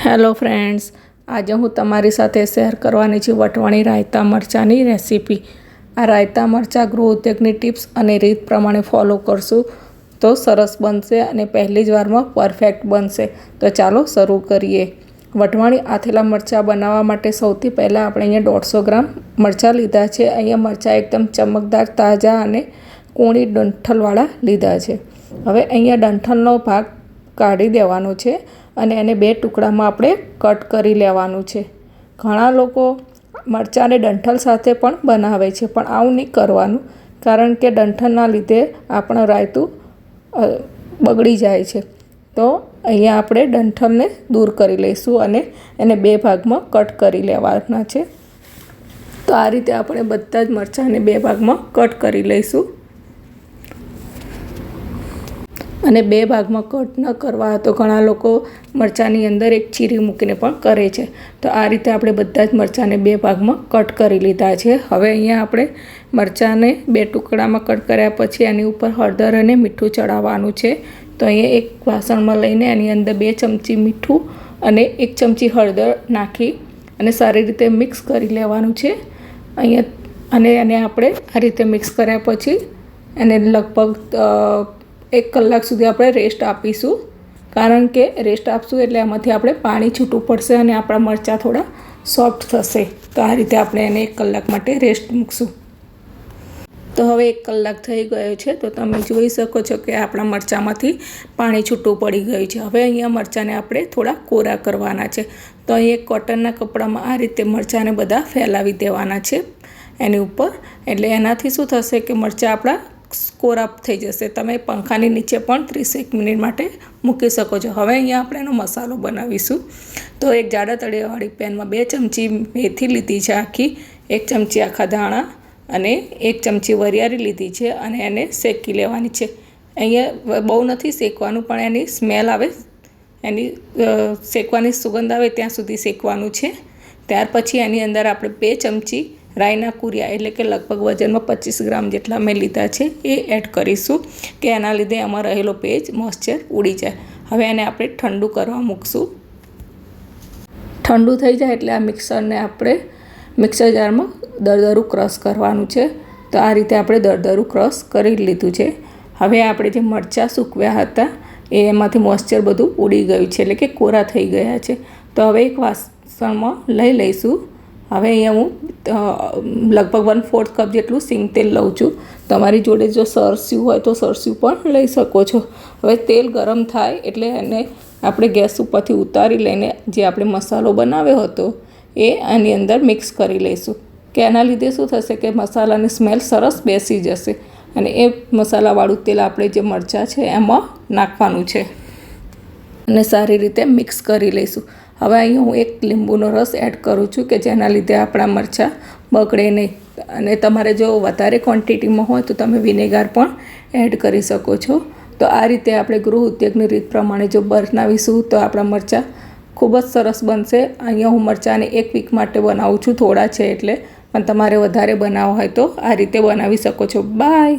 Hello friends, આજે હું તમારી સાથે શેર કરવાની છું વટવાણી રાયતા મરચાંની રેસીપી। આ રાયતા મરચાં ગૃહ ઉદ્યોગની ટિપ્સ અને રીત પ્રમાણે ફોલો કરશું તો સરસ બનશે અને પહેલી જ વારમાં પરફેક્ટ બનશે। તો ચાલો શરૂ કરીએ। વટવાણી આથેલા મરચાં બનાવવા માટે સૌથી પહેલાં આપણે અહીંયા 150 ગ્રામ મરચાં લીધા છે। અહીંયા મરચાં એકદમ ચમકદાર, તાજા અને કૂણી ડંઠલવાળા લીધા છે। હવે અહીંયા ડંઠલનો ભાગ કાઢી દેવાનો છે અને એને 2 ટુકડામાં આપણે કટ કરી લેવાનું છે। ઘણા લોકો મરચાંને ડંઠલ સાથે પણ બનાવે છે, પણ આવું નહીં કરવાનું, કારણ કે ડંઠલના લીધે આપણું રાયતું બગડી જાય છે। તો અહીંયા આપણે ડંઠલને દૂર કરી લઈશું અને એને 2 ભાગમાં કટ કરી લેવાના છે। તો આ રીતે આપણે બધા જ મરચાંને 2 ભાગમાં કટ કરી લઈશું। અને 2 ભાગમાં કટ ન કરવા તો ઘણા લોકો મરચાંની અંદર એક ચીરી મૂકીને પણ કરે છે। તો આ રીતે આપણે બધા જ મરચાંને 2 ભાગમાં કટ કરી લીધા છે। હવે અહીંયા આપણે મરચાંને 2 ટુકડામાં કટ કર્યા પછી એની ઉપર હળદર અને મીઠું ચડાવવાનું છે। તો અહીંયા એક વાસણમાં લઈને એની અંદર 2 ચમચી મીઠું અને 1 ચમચી હળદર નાખી અને સારી રીતે મિક્સ કરી લેવાનું છે અહીંયા। અને આપણે આ રીતે મિક્સ કર્યા પછી એને લગભગ 1 કલાક સુધી આપણે રેસ્ટ આપીશું, કારણ કે રેસ્ટ આપશું એટલે એમાંથી આપણે પાણી છૂટું પડશે અને આપણા મરચાં થોડા સોફ્ટ થશે। તો આ રીતે આપણે એને 1 કલાક માટે રેસ્ટ મૂકશું। તો હવે 1 કલાક થઈ ગયો છે, તો તમે જોઈ શકો છો કે આપણા મરચાંમાંથી પાણી છૂટું પડી ગયું છે। હવે અહીંયા મરચાંને આપણે થોડા કોરા કરવાના છે। તો અહીં એક કોટનના કપડામાં આ રીતે મરચાંને બધા ફેલાવી દેવાના છે એની ઉપર, એટલે એનાથી શું થશે કે મરચાં આપણા કોરા થઈ જશે। તમે પંખાની નીચે પણ 30 મિનિટ માટે મૂકી શકો છો। હવે અહીંયા આપણે એનો મસાલો બનાવીશું। તો એક જાડા તળિયાવાળી પેનમાં 2 ચમચી મેથી લીધી છે આખી, 1 ચમચી આખા ધાણા અને 1 ચમચી વરિયાળી લીધી છે અને એને શેકી લેવાની છે। અહીંયા બહુ નથી શેકવાનું, પણ એની સ્મેલ આવે, એની શેકવાની સુગંધ આવે ત્યાં સુધી શેકવાનું છે। ત્યાર પછી એની અંદર આપણે 2 ચમચી રાઈના કુરિયા, એટલે કે લગભગ વજનમાં 25 ગ્રામ જેટલા મેં લીધા છે, એ એડ કરીશું કે એના લીધે એમાં રહેલો ભેજ, મોઇસ્ચર ઉડી જાય। હવે એને આપણે ઠંડુ કરવા મૂકશું। ઠંડુ થઈ જાય એટલે આ મિક્સરને આપણે મિક્સર જારમાં દરદરું ક્રશ કરવાનું છે। તો આ રીતે આપણે દરદરું ક્રશ કરી લીધું છે। હવે આપણે જે મરચાં સૂકવ્યા હતા એમાંથી મોઇસ્ચર બધું ઉડી ગયું છે, એટલે કે કોરા થઈ ગયા છે। તો હવે એક વાસણમાં લઈ લઈશું। હવે અહીંયા હું લગભગ 1/4 કપ જેટલું સિંગ તેલ લઉં છું। તમારી જોડે જો સરસ્યું હોય તો સરસ્યું પણ લઈ શકો છો। હવે તેલ ગરમ થાય એટલે એને આપણે ગેસ ઉપરથી ઉતારી લઈને જે આપણે મસાલો બનાવ્યો હતો એ આની અંદર મિક્સ કરી લઈશું, કે એના લીધે શું થશે કે મસાલાની સ્મેલ સરસ બેસી જશે અને એ મસાલાવાળું તેલ આપણે જે મરચાં છે એમાં નાખવાનું છે અને સારી રીતે મિક્સ કરી લઈશું। હવે અહીંયા હું 1 લીંબુનો રસ એડ કરું છું કે જેના લીધે આપણા મરચાં બગડે નહીં, અને તમારે જો વધારે ક્વોન્ટિટીમાં હોય તો તમે વિનેગર પણ એડ કરી શકો છો। તો આ રીતે આપણે ગૃહ ઉદ્યોગની રીત પ્રમાણે જો બનાવીશું તો આપણા મરચાં ખૂબ જ સરસ બનશે। અહીંયા હું મરચાંને 1 વીક માટે બનાવું છું, થોડા છે એટલે, પણ તમારે વધારે બનાવવા હોય તો આ રીતે બનાવી શકો છો। બાય।